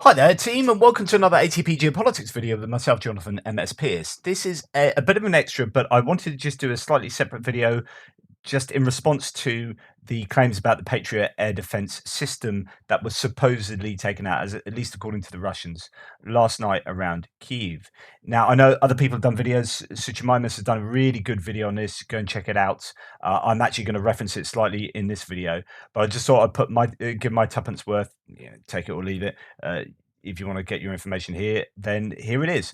Hi there, team, and welcome to another ATP Geopolitics video with myself, Jonathan MS Pierce. This is a bit of an extra, but I wanted to just do a slightly separate video just in response to the claims about the Patriot air defense system that was supposedly taken out, as at least according to the Russians, last night around Kyiv. Now, I know other people have done videos. Suchimimus has done a really good video on this. Go and check it out. I'm actually going to reference it slightly in this video, but I just thought I'd put my give my tuppence worth. Take it or leave it. If you want to get your information here, then here it is.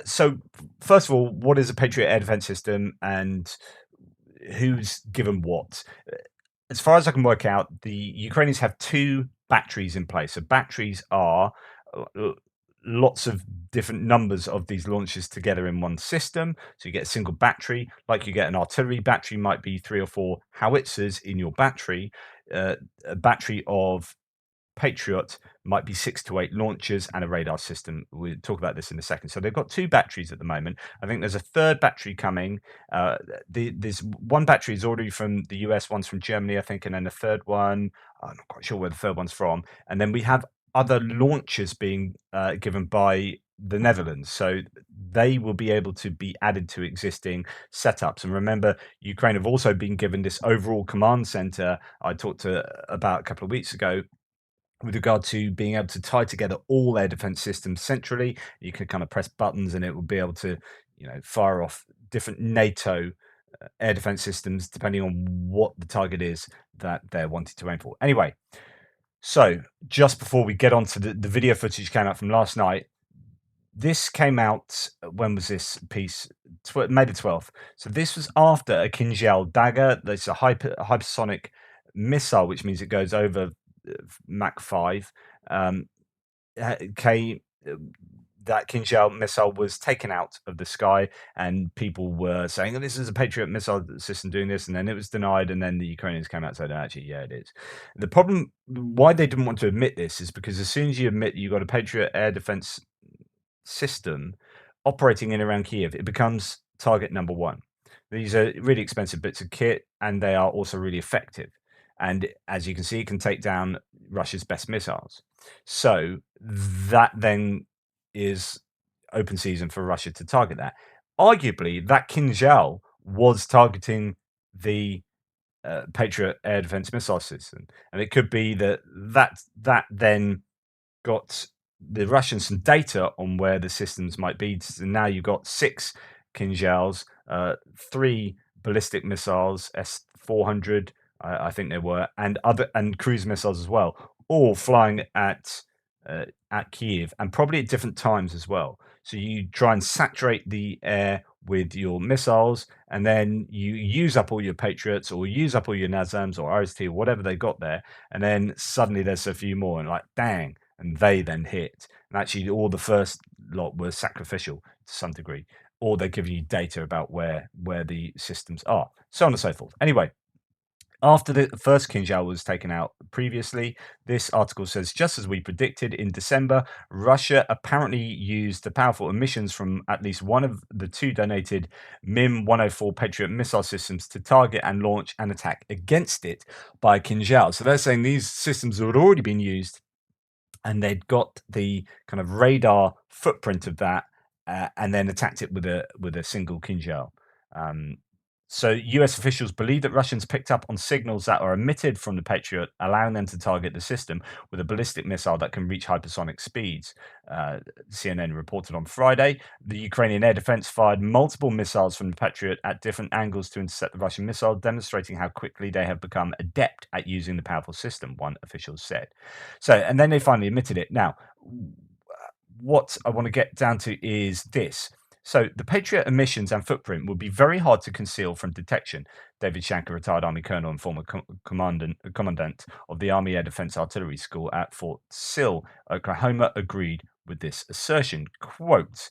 So, first of all, what is a Patriot air defense system, and who's given what? As far as I can work out, the Ukrainians have two batteries in place. So batteries are lots of different numbers of these launchers together in one system. So you get a single battery, like you get an artillery battery, might be 3 or 4 howitzers in your battery. A battery of Patriot might be 6 to 8 launchers and a radar system. We'll talk about this in a second. So they've got two batteries at the moment. I think there's a third battery coming. There's one battery is already from the US, one's from Germany, I think, and then the third one, I'm not quite sure where the third one's from. And then we have other launchers being given by the Netherlands. So they will be able to be added to existing setups. And remember, Ukraine have also been given this overall command center I talked about a couple of weeks ago with regard to being able to tie together all their defense systems centrally. You can kind of press buttons and it will be able to, fire off different NATO air defense systems depending on what the target is that they're wanting to aim for. Anyway, so just before we get on to the video footage came out from last night, this came out, when was this piece? May the 12th. So this was after a Kinjal dagger. That's a hypersonic missile, which means it goes over Mach 5. K that Kinjal missile was taken out of the sky, and people were saying, "Oh, this is a Patriot missile system doing this," and then it was denied, and then the Ukrainians came out and said, "Actually, yeah, it is." The problem, why they didn't want to admit this, is because as soon as you admit you've got a Patriot air defense system operating in around Kiev, it becomes target number one. These are really expensive bits of kit, and they are also really effective. And as you can see, it can take down Russia's best missiles. So that then is open season for Russia to target that. Arguably, that Kinjal was targeting the Patriot air defense missile system, and it could be that then got the Russians some data on where the systems might be. So now you've got 6 Kinjals, 3 ballistic missiles, S-400, I think they were, and cruise missiles as well, all flying at Kiev, and probably at different times as well. So you try and saturate the air with your missiles, and then you use up all your Patriots, or use up all your Nazams or RST or whatever they got there, and then suddenly there's a few more, and like, dang, and they then hit. And actually, all the first lot were sacrificial to some degree, or they're giving you data about where the systems are, so on and so forth. Anyway, after the first Kinjal was taken out previously, this article says, just as we predicted in December, Russia apparently used the powerful emissions from at least one of the two donated MIM-104 Patriot missile systems to target and launch an attack against it by Kinjal. So they're saying these systems had already been used, and they'd got the kind of radar footprint of that, and then attacked it with a single Kinjal. So US officials believe that Russians picked up on signals that are emitted from the Patriot, allowing them to target the system with a ballistic missile that can reach hypersonic speeds. CNN reported on Friday. The Ukrainian air defense fired multiple missiles from the Patriot at different angles to intercept the Russian missile, demonstrating how quickly they have become adept at using the powerful system, one official said. So, and then they finally admitted it. Now, what I want to get down to is this. So the Patriot emissions and footprint would be very hard to conceal from detection. David Shanker, retired Army colonel and former commandant of the Army Air Defense Artillery School at Fort Sill, Oklahoma, agreed with this assertion. Quote,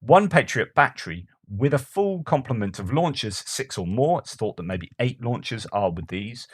one Patriot battery with a full complement of launchers, 6 or more, it's thought that maybe 8 launchers are with these,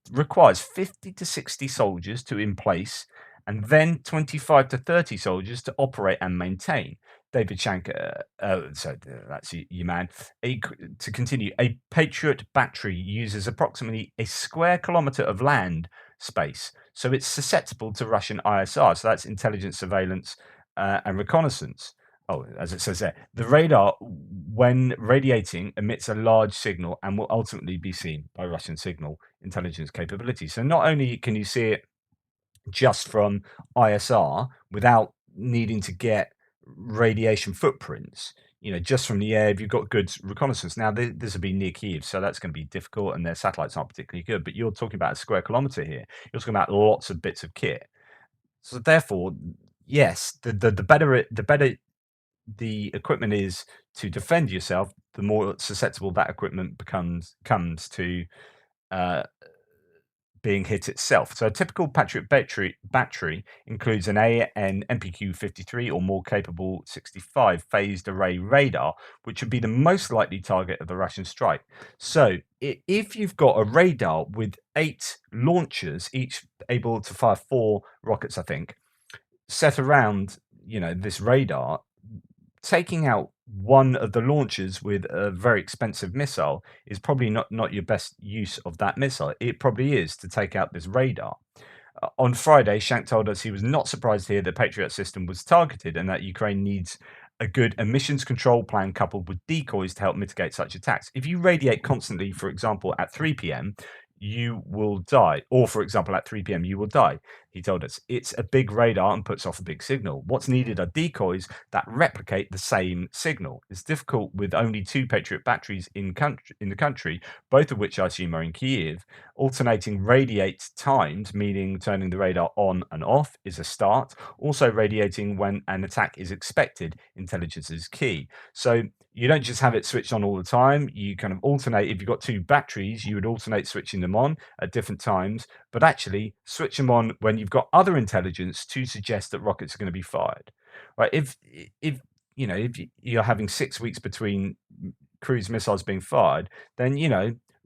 requires 50 to 60 soldiers to in place, and then 25 to 30 soldiers to operate and maintain. David Shanker, that's your man. To continue, a Patriot battery uses approximately a square kilometer of land space. So it's susceptible to Russian ISR. So that's intelligence, surveillance, and reconnaissance. Oh, as it says there, the radar, when radiating, emits a large signal and will ultimately be seen by Russian signal intelligence capabilities. So not only can you see it just from ISR without needing to get radiation footprints, just from the air, if you've got good reconnaissance. Now, this will be near Kyiv, so that's going to be difficult, and their satellites aren't particularly good, but you're talking about a square kilometer here. You're talking about lots of bits of kit. So therefore, yes, the better the equipment is to defend yourself, the more susceptible that equipment comes to uh, being hit itself. So a typical Patriot battery includes an MPQ 53 or more capable 65 phased array radar, which would be the most likely target of the Russian strike. So if you've got a radar with 8 launchers, each able to fire 4 rockets, I think, set around, this radar, taking out one of the launchers with a very expensive missile is probably not your best use of that missile. It probably is to take out this radar. On Friday, Shank told us he was not surprised to hear the Patriot system was targeted and that Ukraine needs a good emissions control plan coupled with decoys to help mitigate such attacks. If you radiate constantly, for example, at 3 p.m., you will die. Or, for example, at 3 p.m., you will die. He told us it's a big radar and puts off a big signal. What's needed are decoys that replicate the same signal. It's difficult with only 2 Patriot batteries in the country, both of which I assume are in Kyiv. Alternating radiate times, meaning turning the radar on and off, is a start. Also, radiating when an attack is expected, intelligence is key. So you don't just have it switched on all the time. You kind of alternate. If you've got 2 batteries, you would alternate switching them on at different times, but actually switch them on when you've got other intelligence to suggest that rockets are going to be fired. Right? If you're having 6 weeks between cruise missiles being fired, then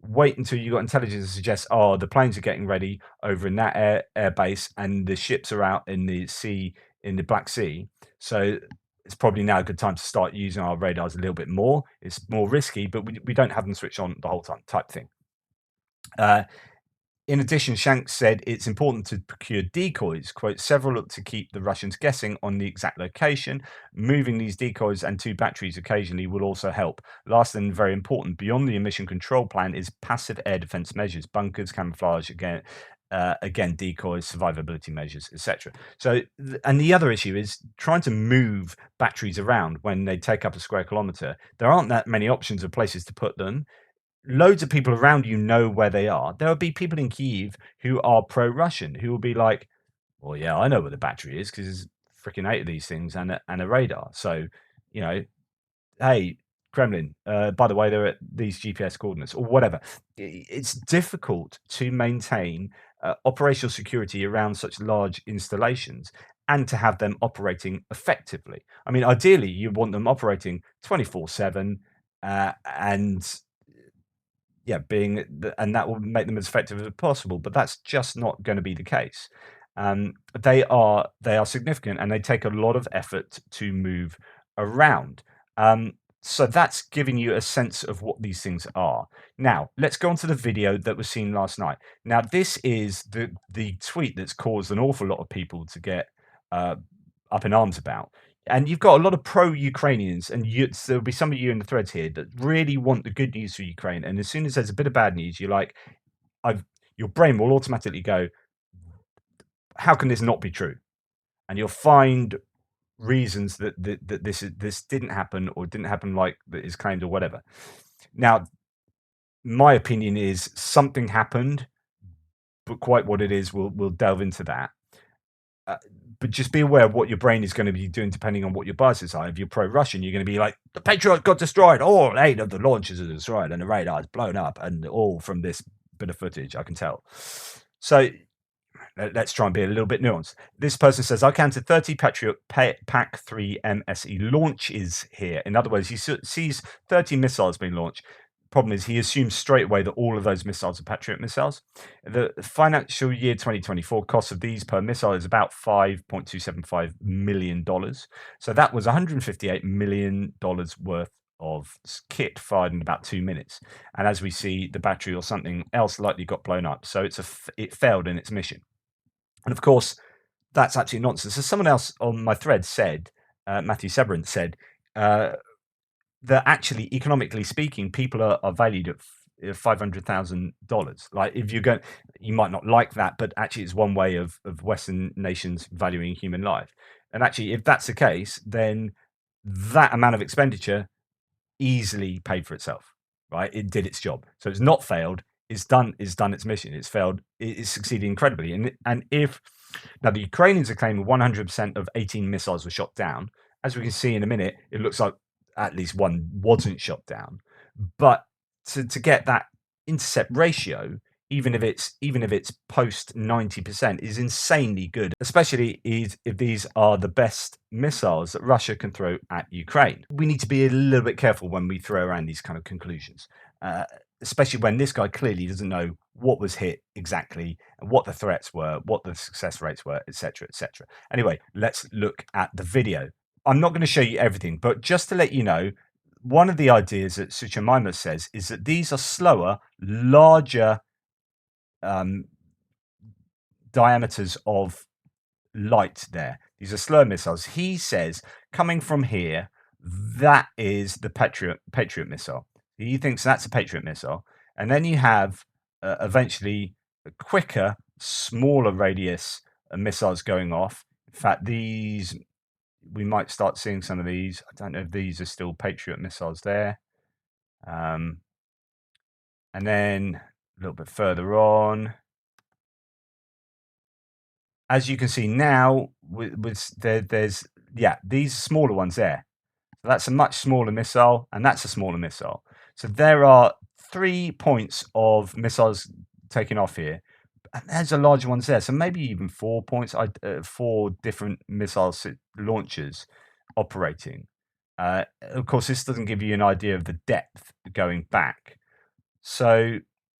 wait until you got intelligence to suggest, oh, the planes are getting ready over in that air base and the ships are out in the sea, in the Black Sea. So it's probably now a good time to start using our radars a little bit more. It's more risky, but we don't have them switched on the whole time, type thing. In addition, Shanks said it's important to procure decoys. Quote, several look to keep the Russians guessing on the exact location. Moving these decoys and 2 batteries occasionally will also help. Last and very important, beyond the emission control plan is passive air defense measures, bunkers, camouflage, again, decoys, survivability measures, etc. So, and the other issue is trying to move batteries around when they take up a square kilometer. There aren't that many options of places to put them. Loads of people around you know where they are. There will be people in Kyiv who are pro-Russian who will be like, well, yeah, I know where the battery is because there's freaking 8 of these things and a radar. So, hey, Kremlin, by the way, they're at these GPS coordinates or whatever. It's difficult to maintain operational security around such large installations and to have them operating effectively. I mean, ideally, you want them operating 24/7 and and that will make them as effective as possible. But that's just not going to be the case. They are significant and they take a lot of effort to move around. So that's giving you a sense of what these things are. Now, let's go on to the video that was seen last night. Now, this is the tweet that's caused an awful lot of people to get up in arms about. And you've got a lot of pro-Ukrainians, and there'll be some of you in the threads here that really want the good news for Ukraine. And as soon as there's a bit of bad news, you're like, your brain will automatically go, how can this not be true? And you'll find reasons that this didn't happen or didn't happen like that is claimed or whatever. Now, my opinion is something happened, but quite what it is, we'll delve into that. But just be aware of what your brain is going to be doing depending on what your biases are. If you're pro-Russian, you're going to be like, the Patriot got destroyed. All 8 of the launchers are destroyed and the radar is blown up, and all from this bit of footage, I can tell. So let's try and be a little bit nuanced. This person says, I counted 30 Patriot PAC-3 MSE launches here. In other words, he sees 30 missiles being launched. Problem is, he assumes straight away that all of those missiles are Patriot missiles. The financial year 2024 cost of these per missile is about $5.275 million. So that was $158 million worth of kit fired in about 2 minutes. And as we see, the battery or something else likely got blown up. So it failed in its mission. And of course, that's absolutely nonsense. So someone else on my thread said, Matthew Severance said, that actually, economically speaking, people are valued at $500,000. Like, if you're going, you might not like that, but actually, it's one way of Western nations valuing human life. And actually, if that's the case, then that amount of expenditure easily paid for itself, right? It did its job. So it's not failed. It's done its mission. It's failed. It's succeeded incredibly. And if now the Ukrainians are claiming 100% of 18 missiles were shot down, as we can see in a minute, it looks like at least one wasn't shot down. But to get that intercept ratio, even if it's post 90%, is insanely good, especially if these are the best missiles that Russia can throw at Ukraine. We need to be a little bit careful when we throw around these kind of conclusions, especially when this guy clearly doesn't know what was hit exactly, and what the threats were, what the success rates were, etc., etc. Anyway, let's look at the video. I'm not going to show you everything, but just to let you know, one of the ideas that Suchamaima says is that these are slower, larger diameters of light there. These are slow missiles. He says, coming from here, that is the Patriot missile. He thinks that's a Patriot missile. And then you have eventually quicker, smaller radius missiles going off. In fact, these, we might start seeing some of these. I don't know if these are still Patriot missiles there. And then a little bit further on, as you can see now, there's these smaller ones there. So that's a much smaller missile, and that's a smaller missile. So there are 3 points of missiles taking off here, and there's a larger ones there. So maybe even 4 points, 4 different missile launchers operating. Of course, this doesn't give you an idea of the depth going back. So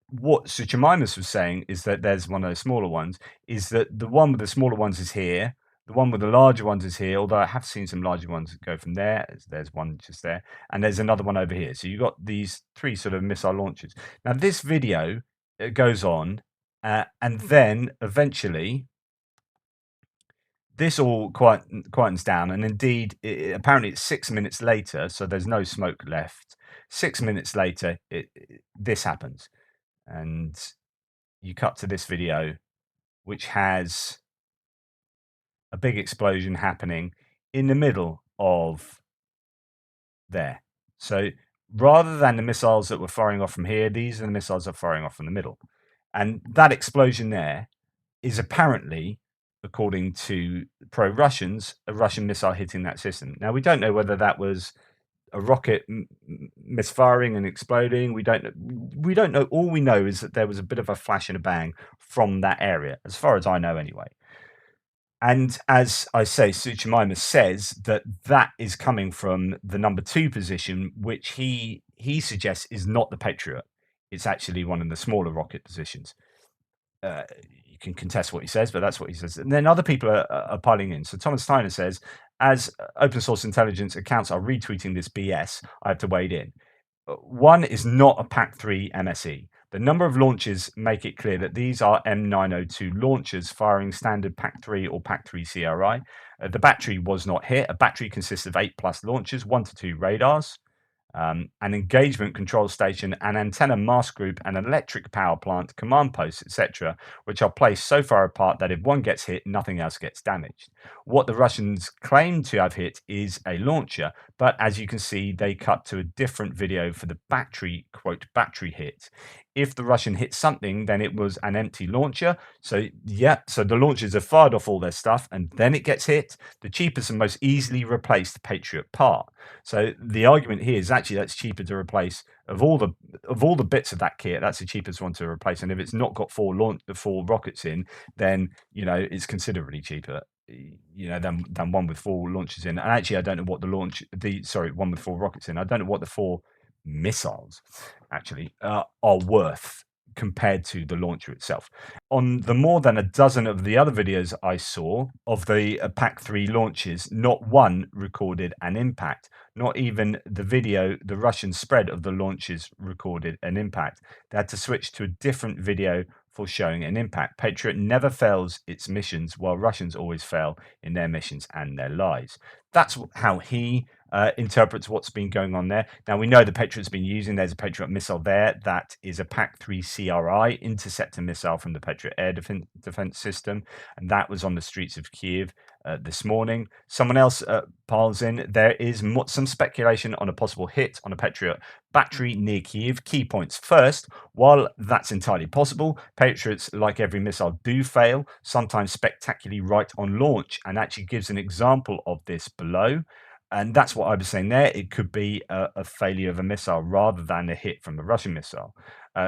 what Suchamimus was saying is that there's one of those smaller ones, is that the one with the smaller ones is here, the one with the larger ones is here, although I have seen some larger ones go from there. There's one just there, and there's another one over here. So you've got these 3 sort of missile launchers. Now, this video, it goes on, and then eventually this all quietens down, and indeed, apparently it's 6 minutes later, so there's no smoke left. 6 minutes later, this happens. And you cut to this video, which has a big explosion happening in the middle of there. So rather than the missiles that were firing off from here, these are the missiles that are firing off from the middle. And that explosion there is apparently, according to pro-Russians, a Russian missile hitting that system. Now, we don't know whether that was a rocket misfiring and exploding. We don't know. All we know is that there was a bit of a flash and a bang from that area, as far as I know anyway. And as I say, Suchamimus says that is coming from the number 2 position, which he suggests is not the Patriot. It's actually one of the smaller rocket positions. You can contest what he says, but that's what he says. And then other people are piling in. So Thomas Steiner says, as open source intelligence accounts are retweeting this BS, I have to wade in. One is not a PAC-3 MSE. The number of launches make it clear that these are M902 launchers firing standard PAC-3 or PAC-3 CRI. The battery was not hit. A battery consists of 8+ launchers, 1 to 2 radars, an engagement control station, an antenna mast group, an electric power plant, command posts, etc., which are placed so far apart that if one gets hit, nothing else gets damaged. What the Russians claim to have hit is a launcher, but as you can see, they cut to a different video for the battery, quote, battery hit. If the Russian hit something, then it was an empty launcher. So so the launchers have fired off all their stuff, and then it gets hit. The cheapest and most easily replaced Patriot part. So the argument here is actually that's cheaper to replace of all the bits of that kit. That's the cheapest one to replace, and if it's not got 4 rockets in, then it's considerably cheaper. Than one with 4 launches in. And actually, I don't know what one with 4 rockets in. I don't know what the 4 missiles actually are worth, compared to the launcher itself. On the more than a dozen of the other videos I saw of the PAC-3 launches, not one recorded an impact. Not even the video, the Russian spread of the launches recorded an impact. They had to switch to a different video for showing an impact. Patriot never fails its missions, while Russians always fail in their missions and their lies. That's how he interprets what's been going on there. Now, we know the Patriot's been using, there's a Patriot missile there that is a PAC-3 CRI interceptor missile from the Patriot air defense system, and that was on the streets of Kiev this morning. Someone else piles in, there is some speculation on a possible hit on a Patriot battery near Kiev. Key points first, while that's entirely possible, Patriots, like every missile, do fail, sometimes spectacularly right on launch, and actually gives an example of this below. And that's what I was saying there. It could be a failure of a missile rather than a hit from a Russian missile.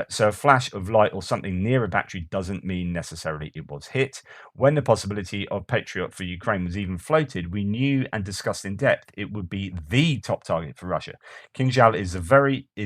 So a flash of light or something near a battery doesn't mean necessarily it was hit. When the possibility of Patriot for Ukraine was even floated, we knew and discussed in depth it would be the top target for Russia. Kinzhal is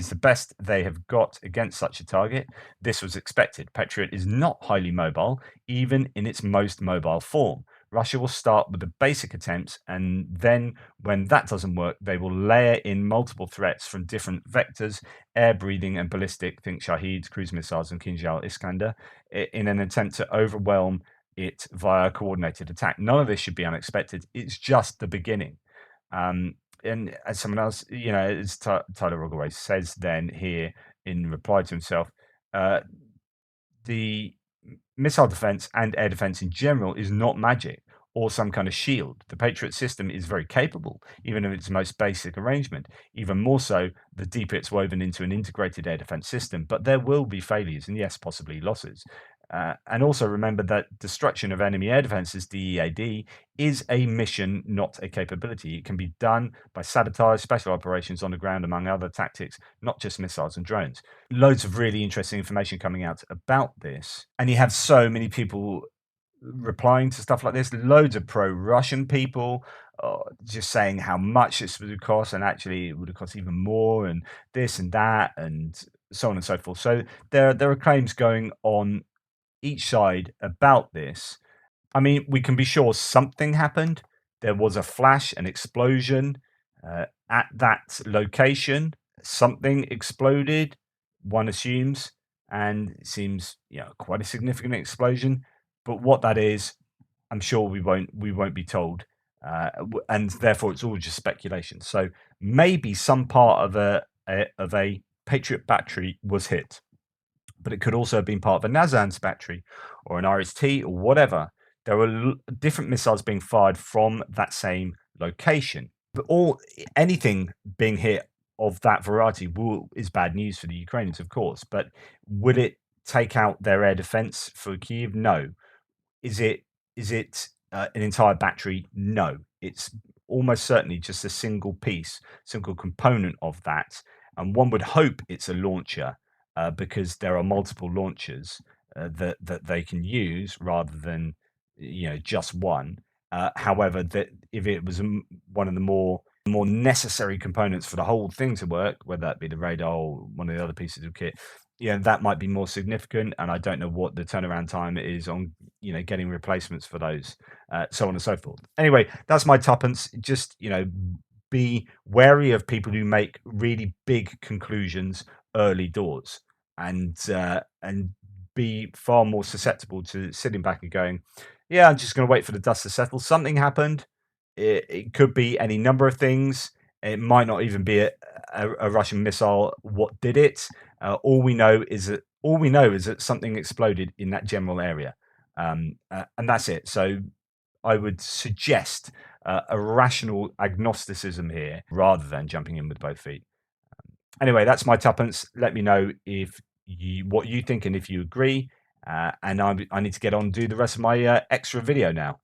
the best they have got against such a target. This was expected. Patriot is not highly mobile, even in its most mobile form. Russia will start with the basic attempts, and then when that doesn't work, they will layer in multiple threats from different vectors, air, breathing, and ballistic, think Shaheeds, cruise missiles, and Kinjal Iskander, in an attempt to overwhelm it via coordinated attack. None of this should be unexpected. It's just the beginning. And as someone else, as Tyler Rogaway says then here in reply to himself, the missile defense and air defense in general is not magic or some kind of shield. The Patriot system is very capable, even in its most basic arrangement, even more so the deeper it's woven into an integrated air defense system. But there will be failures and, yes, possibly losses. And also remember that destruction of enemy air defenses, DEAD, is a mission, not a capability. It can be done by sabotage, special operations on the ground, among other tactics, not just missiles and drones. Loads of really interesting information coming out about this. And you have so many people replying to stuff like this, loads of pro-Russian people just saying how much this would cost, and actually it would have cost even more, and this and that, and so on and so forth. So there are claims going on each side about this. I mean, we can be sure something happened. There was a flash, an explosion at that location. Something exploded, one assumes, and it seems quite a significant explosion. But what that is, I'm sure we won't be told, and therefore it's all just speculation. So maybe some part of a Patriot battery was hit, but it could also have been part of a Nazan's battery or an RST or whatever. There were different missiles being fired from that same location. But anything being hit of that variety is bad news for the Ukrainians, of course. But would it take out their air defense for Kyiv? No. Is it an entire battery? No. It's almost certainly just a single piece, single component of that. And one would hope it's a launcher, because there are multiple launchers that they can use rather than just one. However, that if it was one of the more necessary components for the whole thing to work, whether that be the radar or one of the other pieces of kit, that might be more significant. And I don't know what the turnaround time is on getting replacements for those, so on and so forth. Anyway, that's my tuppence. Just be wary of people who make really big conclusions early doors, and be far more susceptible to sitting back and going, yeah, I'm just going to wait for the dust to settle. Something happened. It could be any number of things. It might not even be a Russian missile. What did it? All we know is that something exploded in that general area, and that's it. So I would suggest a rational agnosticism here rather than jumping in with both feet. Anyway, that's my tuppence. Let me know what you think and if you agree. And I need to get on and do the rest of my extra video now.